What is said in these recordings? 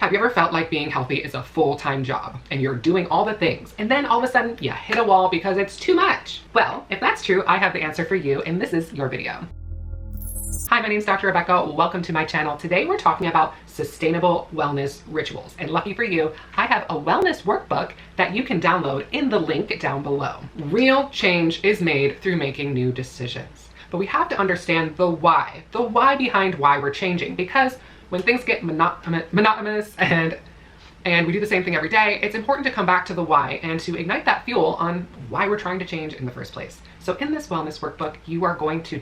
Have you ever felt like being healthy is a full-time job and you're doing all the things and then all of a sudden you hit a wall because it's too much? Well, if that's true, I have the answer for you and this is your video. Hi, my name is Dr. Rebecca. Welcome to my channel. Today we're talking about sustainable wellness rituals. And lucky for you, I have a wellness workbook that you can download in the link down below. Real change is made through making new decisions. But we have to understand the why behind why we're changing, because when things get monotonous and we do the same thing every day, it's important to come back to the why and to ignite that fuel on why we're trying to change in the first place. So in this wellness workbook, you are going to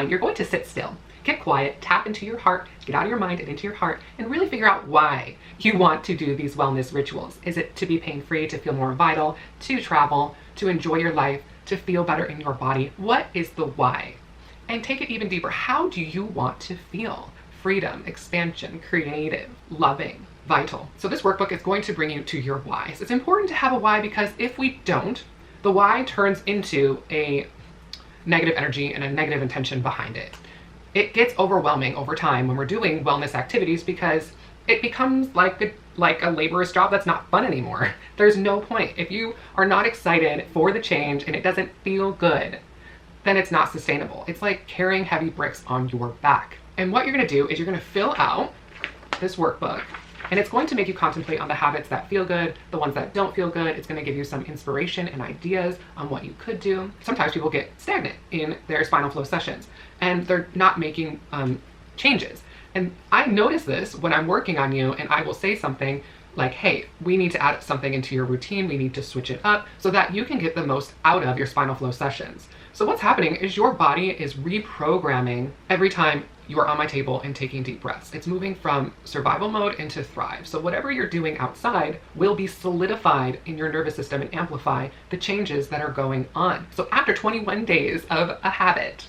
you're going to sit still, get quiet, tap into your heart, get out of your mind and into your heart, and really figure out why you want to do these wellness rituals. Is it to be pain-free, to feel more vital, to travel, to enjoy your life, to feel better in your body? What is the why? And take it even deeper. How do you want to feel? Freedom, expansion, creative, loving, vital. So this workbook is going to bring you to your whys. It's important to have a why because if we don't, the why turns into a negative energy and a negative intention behind it. It gets overwhelming over time when we're doing wellness activities because it becomes like a laborious job that's not fun anymore. There's no point. If you are not excited for the change and it doesn't feel good, then it's not sustainable. It's like carrying heavy bricks on your back. And what you're gonna do is you're gonna fill out this workbook and it's going to make you contemplate on the habits that feel good, the ones that don't feel good. It's gonna give you some inspiration and ideas on what you could do. Sometimes people get stagnant in their spinal flow sessions and they're not making changes. And I notice this when I'm working on you and I will say something like, hey, we need to add something into your routine. We need to switch it up so that you can get the most out of your spinal flow sessions. So what's happening is your body is reprogramming every time you are on my table and taking deep breaths. It's moving from survival mode into thrive. So whatever you're doing outside will be solidified in your nervous system and amplify the changes that are going on. So after 21 days of a habit,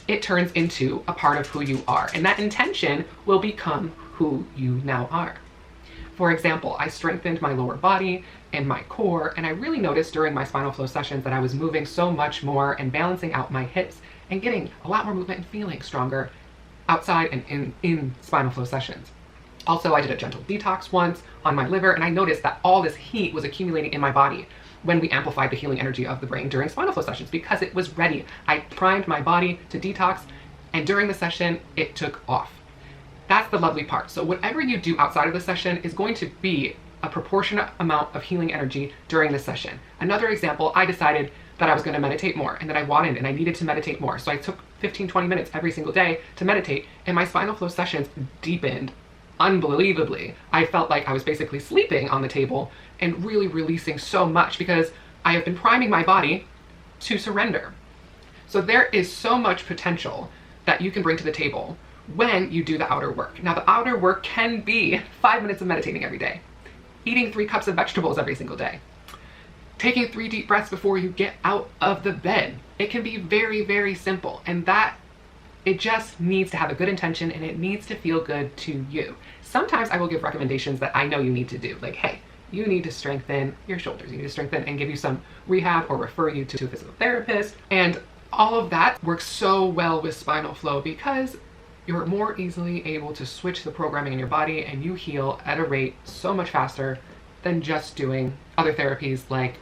it turns into a part of who you are. And that intention will become who you now are. For example, I strengthened my lower body and my core, and I really noticed during my spinal flow sessions that I was moving so much more and balancing out my hips and getting a lot more movement and feeling stronger outside and in spinal flow sessions. Also, I did a gentle detox once on my liver, and I noticed that all this heat was accumulating in my body when we amplified the healing energy of the brain during spinal flow sessions because it was ready. I primed my body to detox, and during the session, it took off. That's the lovely part. So whatever you do outside of the session is going to be a proportionate amount of healing energy during the session. Another example, I decided that I was going to meditate more and that I wanted and I needed to meditate more. So I took 15-20 minutes every single day to meditate, and my spinal flow sessions deepened unbelievably. I felt like I was basically sleeping on the table and really releasing so much because I have been priming my body to surrender. So there is so much potential that you can bring to the table when you do the outer work. Now, the outer work can be 5 minutes of meditating every day, eating 3 cups of vegetables every single day, taking 3 deep breaths before you get out of the bed. It can be very, very simple, and that it just needs to have a good intention and it needs to feel good to you. Sometimes I will give recommendations that I know you need to do, like, hey, you need to strengthen your shoulders, you need to strengthen and give you some rehab or refer you to a physical therapist. And all of that works so well with spinal flow because you're more easily able to switch the programming in your body and you heal at a rate so much faster than just doing other therapies like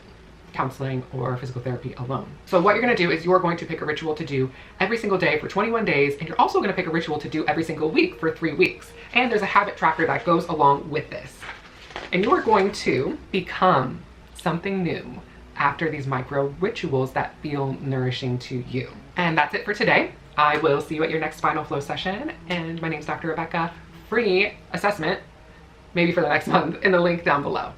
counseling or physical therapy alone. So what you're going to do is you're going to pick a ritual to do every single day for 21 days, and you're also going to pick a ritual to do every single week for 3 weeks. And there's a habit tracker that goes along with this. And you're going to become something new after these micro rituals that feel nourishing to you. And that's it for today. I will see you at your next spinal flow session. And my name's Dr. Rebecca. Free assessment, maybe for the next month, in the link down below.